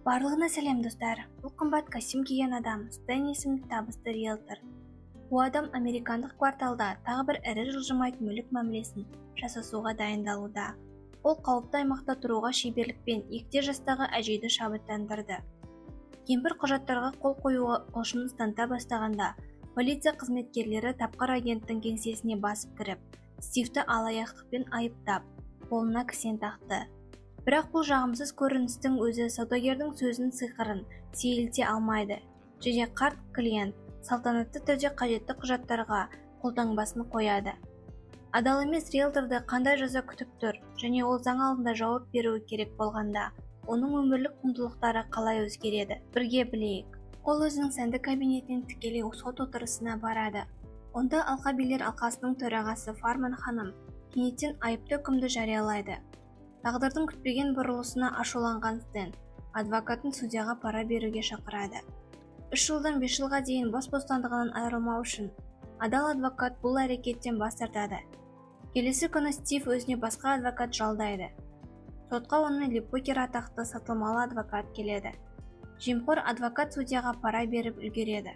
Барлығына сәлем достар. Бұл қымбат костюм киген адам Стэн есімді табысты риэлтор. Бұл адам американдық кварталда тағы бір ірі жылжымайтын мүлік мәмілесін жасасуға дайындалуда. Ол қауіпті аймақта тұруға шеберлікпен егде жастағы әжейді шабыттандырды. Кемпір құжаттарға қол қоюға құлшыныс таныта бастағанда, полиция қызметкерлері тапқыр агенттің кеңсесіне басып кіріп, Стивті алаяқтықпен айыптап, қолына кісен тақты. Бірақ бұл жағымсыз көріністің өзі саудагердің сөзінің сиқырын сейілте алмайды, және қарт клиент салтанатты түрде қажетті құжаттарға қолтаңбасын қояды. Адал емес риэлторды қандай жаза күтіп тұр, және ол заң алдында жауап беруі керек болғанда, оның өмірлік құндылықтары қалай өзгереді, бірге білейік. Ол өзінің сәнді кабинетінен тікелей сот отырысына барады. Онда алқабилер алқасының төрағасы Фарман ханым кенеттен айыпты үкімді жариялайды. Тағдырдың күтпеген бұрылысына ашуланған Стэн адвокатын судьяға пара беруге шақырады. 3 жылдан 5 жылға дейін бас бостандығынан айырылмау үшін адал адвокат бұл әрекеттен бас тартады. Келесі күні Стив өзіне басқа адвокат жалдайды. Сотқа оның Липокер атақты сатылмалы адвокат келеді. Жемқор адвокат судьяға пара беріп үлгереді.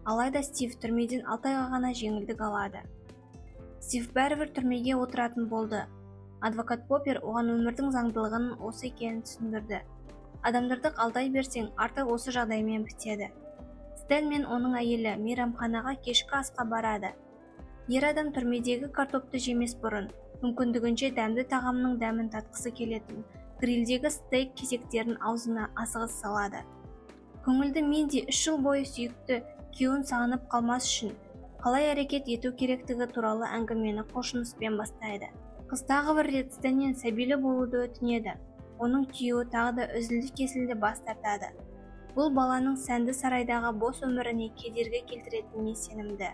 Алайда Стив түрмеден 6 айға ғана жеңілдік алады. Стив бәрібір түрмеге отыратын болды. Адвокат Поппер оған өмірдің заңдылығының осы екенін түсіндірді. Адамдарды алдай берсең, артық осы жағдаймен бітеді. Стэн мен оның әйелі мейрамханаға кешкі асқа барады. Ер адам түрмедегі картопты жемес бұрын, мүмкіндігінше дәмді тағамның дәмін татқысы келетін, грилдегі стейк кесектерін аузына асығыс салады. Көңілді Минди 3 жыл бойы сүйікті күйеуін сағынып қалмас үшін қалай әрекет ету керектігі туралы әңгімені құлшыныспен бастайды. Қыз тағы бір рет Стэннен сәбилі болуды өтінеді. Оның күйеуі тағы да үзілді-кесілді бас тартады. Бұл баланың сәнді сарайдағы бос өміріне кедергі келтіретініне сенімді.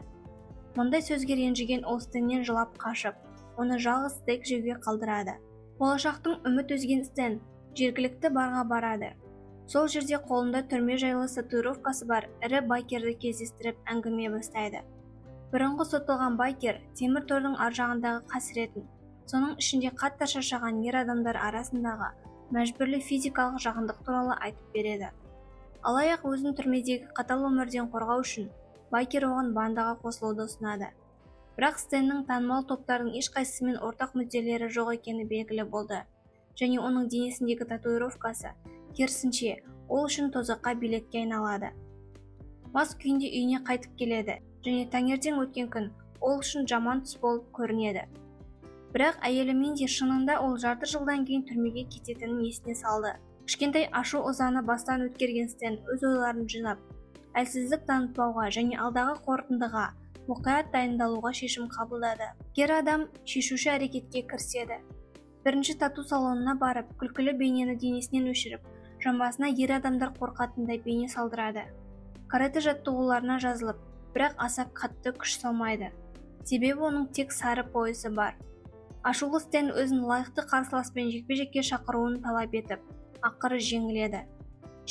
Мұндай сөзге ренжіген ол Стэннен жылап қашып, оны жалғыз стейк жеуге қалдырады. Болашақтың үміт үзген Стэн жергілікті барға барады. Сол жерде қолында түрме жайлы татуировкасы бар ірі байкерді кездестіріп әңгіме бастайды. Бұрынғы сотталған байкер темір тордың ар жағындағы қасіретін, соның ішінде қатты шаршаған ер адамдар арасындағы мәжбүрлі физикалық жағындық туралы айтып береді. Алаяқ өзін түрмедегі қатал өмірден қорғау үшін байкер оған бандаға қосылуды ұсынады. Бірақ Стэннің танымал топтардың ешқайсысымен ортақ мүдделері жоқ екені белгілі болды, және оның денесіндегі татуировкасы керісінше ол үшін тозаққа билетке айналады. Мас күйінде үйіне қайтып келеді, және таңертең өткен күн ол үшін жаман түс болып көрінеді. Бірақ әйелі Минди шынында ол жарты жылдан кейін түрмеге кететінін есіне салды. Кішкентай ашу ызаны бастан өткерген Стэн өз ойларын жинап, әлсіздік танытпауға және алдағы қорытындыға мұқият дайындалуға шешім қабылдады. Ер адам шешуші әрекетке кіріседі. Бірінші тату салонына барып, күлкілі бейнені денесінен өшіріп, жамбасына ер адамдар қорқатындай бейне салдырады. Каратэ жаттығуларына жазылып, бірақ аса қатты күш салмайды. Себебі оның тек сары поясы бар. Ашулы Стэн өзін лайықты қарсыласпен жекпе-жекке шақыруын талап етіп, ақыры жеңіледі.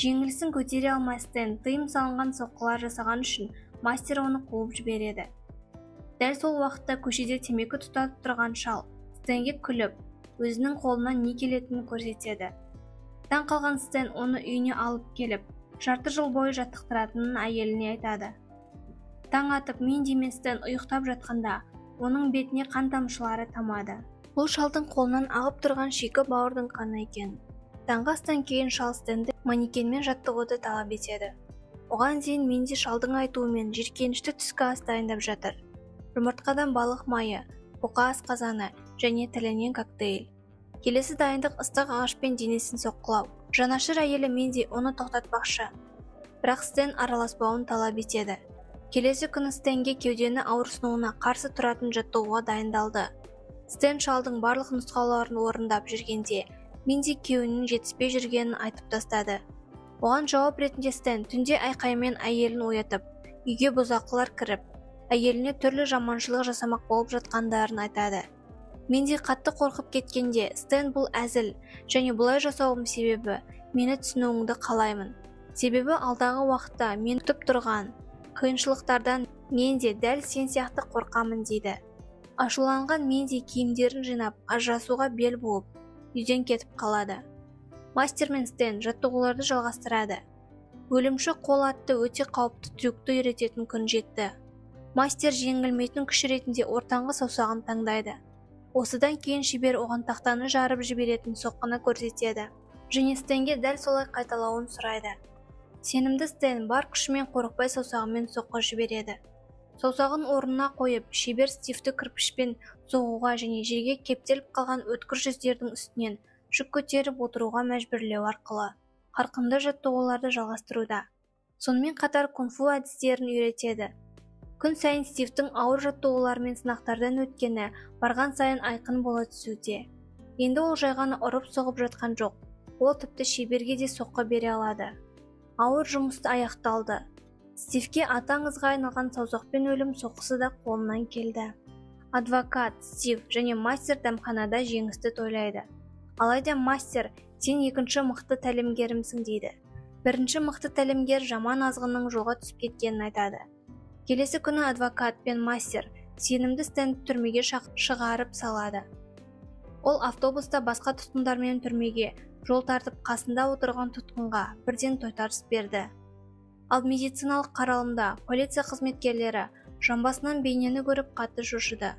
Жеңілісін көтере алмай Стэн тыйым салынған соққылар жасаған үшін мастер оны қуып жібереді. Дәл сол уақытта көшеде темекі тұтатып тұрған шал Стэнге күліп, өзінің қолынан не келетінін көрсетеді. Таң қалған Стэн оны үйіне алып келіп, жарты жыл бойы жаттықтыратынын әйеліне айтады. Таң атып Минди мен Стэн ұйықтап жатқанда, оның бетіне қан тамшылары тамады. Бұл шалдың қолынан ағып тұрған шикі бауырдың қаны екен. Таңғы астан кейін шал Стэнді манекенмен жаттығуды талап етеді. Оған дейін Минди шалдың айтуымен жиіркенішті түскі ас дайындап жатыр. Жұмыртқадан балық майы, бұқа асқазаны және тілінен коктейль. Келесі дайындық ыстық ағашпен денесін соққылау. Жанашыр әйелі Минди оны тоқтатпақшы, бірақ Стэн араласпауын талап етеді. Келесі күні Стэнге кеудені ауырсынуына қарсы тұратын жаттығуға дайындалды. Стэн шалдың барлық нұсқауларын орындап жүргенде, Минди кеуінің жетіспей жүргенін айтып тастады. Оған жауап ретінде Стэн түнде айқаймен әйелін оятып, үйге бұзақылар кіріп, әйеліне түрлі жаманшылық жасамақ болып жатқандарын айтады. Минди қатты қорқып кеткенде, Стэн бұл әзіл, және бұлай жасауым себебі мені түсінуіңді қалаймын. Себебі алдағы уақытта мен күтіп тұрған қиыншылықтардан мен де дәл сен сияқты қорқамын дейді. Ашуланған Минди киімдерін жинап, ажырасуға бел буып, үйден кетіп қалады. Мастер мен Стэн жаттығуларды жалғастырады. Өлімші қол атты өте қауіпті трюкті үйрететін күн жетті. Мастер жеңілмейтін күш ретінде ортаңғы саусағын таңдайды. Осыдан кейін шебер оған тақтаны жарып жіберетін соққыны көрсетеді. Және Стэнге дәл солай қайталауын сұрайды. Сенімді Стэн бар күшімен қорықпай саусағымен соққы жібереді. Саусағын орнына қойып, шебер Стивті кірпішпен соғуға және жерге кептеліп қалған өткір жүздердің үстінен жүк көтеріп отыруға мәжбүрлеу арқылы қарқынды жаттығуларды жалғастыруда. Сонымен қатар кунг-фу әдістерін үйретеді. Күн сайын Стивтің ауыр жаттығулар мен сынақтардан өткені барған сайын айқын бола түсуде. Енді ол жай ғана ұрып соғып жатқан жоқ. Ол тіпті шеберге де соққы бере алады. Ауыр жұмысты аяқталды. Стивке аты аңызға айналған саусақпен өлім соққысы да қолынан келді. Адвокат, Стив және мастер дәмханада жеңісті тойлайды. Алайда мастер, сен екінші мықты тәлімгерімсің дейді. Бірінші мықты тәлімгер жаман азғынның жолға түсіп кеткенін айтады. Келесі күні адвокат пен мастер сенімді Стэнді түрмеге шығарып салады. Ол автобуста басқа тұтқындармен түрмеге жол тартып қасында отырған тұтқынға бірден тойтарыс берді. Ал медициналық қаралымда полиция қызметкерлері жамбасынан бейнені көріп қатты шошыды.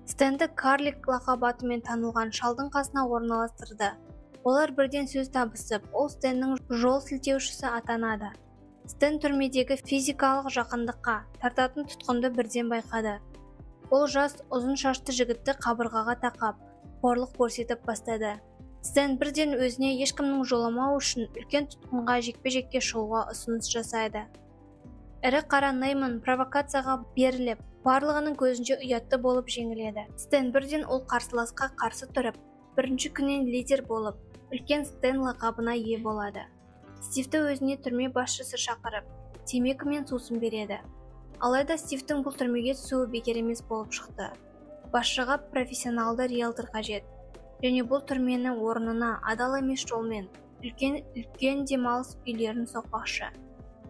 Стэнді карлик лақап атымен танылған шалдың қасына орналастырды. Олар бірден сөз табысып, ол Стэннің жол сілтеушісі атанады. Стэн түрмедегі физикалық жақындыққа тартатын тұтқынды бірден байқады. Ол жас, ұзын шашты жігітті қабырғаға тақап, қорлық көрсетіп бастады. Стэн бірден өзіне ешкімнің жоламау үшін үлкен тұтқынға жекпе-жекке шығуға ұсыныс жасайды. Ірі қара Нейман провокацияға беріліп, барлығының көзінше ұятты болып жеңіледі. Стэн бірден ол қарсыласқа қарсы тұрып, бірінші күннен лидер болып, үлкен Стэн лақабына ие болады. Стивті өзіне түрме басшысы шақырып, темекі мен сусын береді. Алайда Стивтің бұл түрмеге түсуі бекер емес болып шықты. Басшыға профессионалды риэлтор қажет. Және бұл түрмені орнына адал емес жолмен үлкен демалыс үйлерін соқпақшы.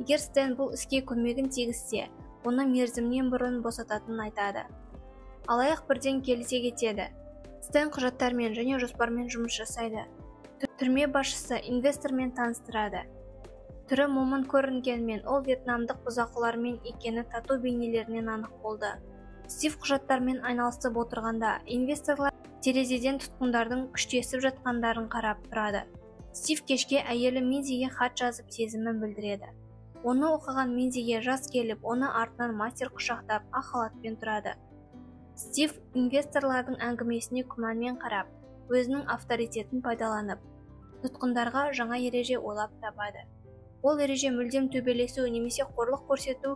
Егер Стэн бұл іске көмегін тигізсе, оны мерзімнен бұрын босататынын айтады. Алаяқ бірден келісе кетеді. Стэн құжаттармен және жоспармен жұмыс жасайды. Түрме басшысы инвестормен таныстырады. Түрі момын көрінгенмен, ол вьетнамдық бұзақылармен екені тату бейнелерінен анық болды. Стив құжаттармен айналысып отырғанда, инвесторлар терезеден тұтқындардың күштесіп жатқандарын қарап тұрады. Стив кешке әйелі Миндиге хат жазып сезімін білдіреді. Оны оқыған Миндиге жас келіп, оны артынан мастер құшақтап, ақ халатпен тұрады. Стив инвесторлардың әңгімесіне күмәнмен қарап, өзінің авторитетін пайдаланып, тұтқындарға жаңа ереже ойлап табады. Ол ереже мүлдем төбелесу немесе қорлық көрсету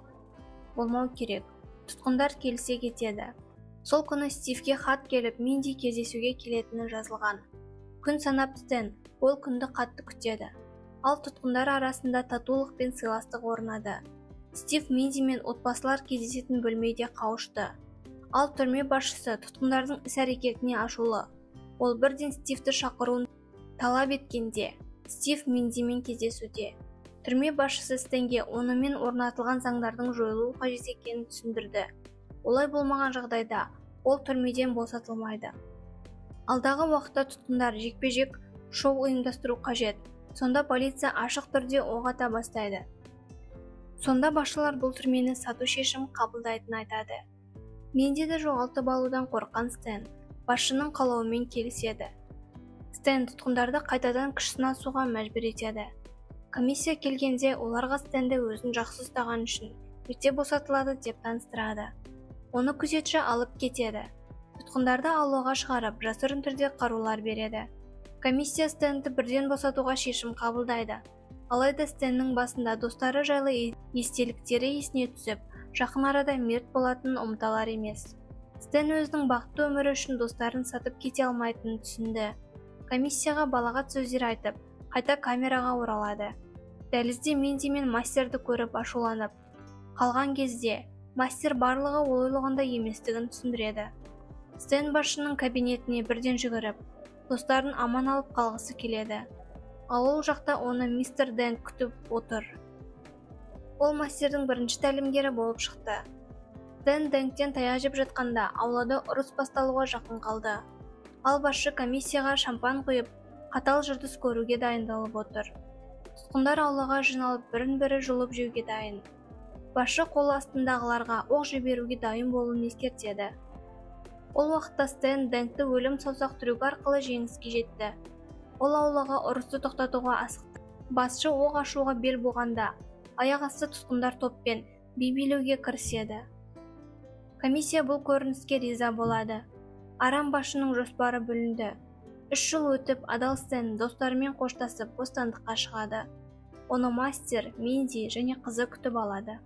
болмау керек. Тұтқындар келісе кетеді. Сол күні Стивке хат келіп, Минди кездесуге келетіні жазылған. Күн санап Стэн, ол күнді қатты күтеді. Ал тұтқындар арасында татулық пен сыйластық орнады. Стив Минди мен отбасылар кездесетін бөлмеде қауышты. Ал түрме басшысы тұтқындардың іс-әрекетіне ашулы. Ол бірден Стивті шақыруын талап еткенде, Стив Миндимен кездесуде. Түрме басшысы Стэнге онымен орнатылған заңдардың жойылуы қажет екенін түсіндірді. Олай болмаған жағдайда, ол түрмеден босатылмайды. Алдағы уақытта тұтқындар жекпе-жек шоу ұйымдастыру қажет. Сонда полиция ашық түрде оқ ата бастайды. Сонда басшылар бұл түрмені сату шешім қабылдайтынын айтады. Миндиді жоғалтып алудан қорыққан Стэн басшының қалауымен келіседі. Стэн тұтқындарды қайтадан күш сынасуға мәжбүр етеді. Комиссия келгенде оларға Стэнді өзін жақсы ұстаған үшін ерте босатылады деп таныстырады. Оны күзетші алып кетеді. Тұтқындарды аулаға шығарып, жасырын түрде қарулар береді. Комиссия Стэнді бірден босатуға шешім қабылдайды. Алайда Стэннің басында достары жайлы естеліктері есіне түсіп, жақын арада мерт болатынын ұмыталар емес. Стэн өзінің бақытты өмірі үшін достарын сатып кете алмайтынын түсінді. Комиссияға балағат сөздер айтып, қайта камераға оралады. Дәлізде Минди мен мастерді көріп ашуланып қалған кезде, мастер барлығы ол ойлағандай еместігін түсіндіреді. Стэн басшының кабинетіне бірден жүгіріп, достарын аман алып қалғысы келеді. Ал ол жақта оны мистер Дэнк күтіп отыр. Ол мастердің бірінші тәлімгері болып шықты. Стэн Дэнктен таяқ жеп жатқанда аулада ұрыс басталуға жақын қалды. Ал басшы комиссияға шампан құйып, қатал жыртыс көруге дайындалып отыр. Тұтқындар аулаға жиналып бірін-бірі жұлып жеуге дайын. Басшы қол астындағыларға оқ жіберуге дайын болуын ескертеді. Ол уақытта Стэн Дэнгті өлім саусақ түрегі арқылы жеңіске жетті. Ол аулаға ұрысты тоқтатуға асықты. Басшы оқ ашуға бел буғанда, аяқ асты тұтқындар топпен би билеуге кіріседі. Комиссия бұл көрініске риза болады. Арам басшының жоспары бүлінді. 3 жыл өтіп, адал Стэн достарымен қоштасып бостандыққа шығады. Оны Мастер, Минди және қызы күтіп алады.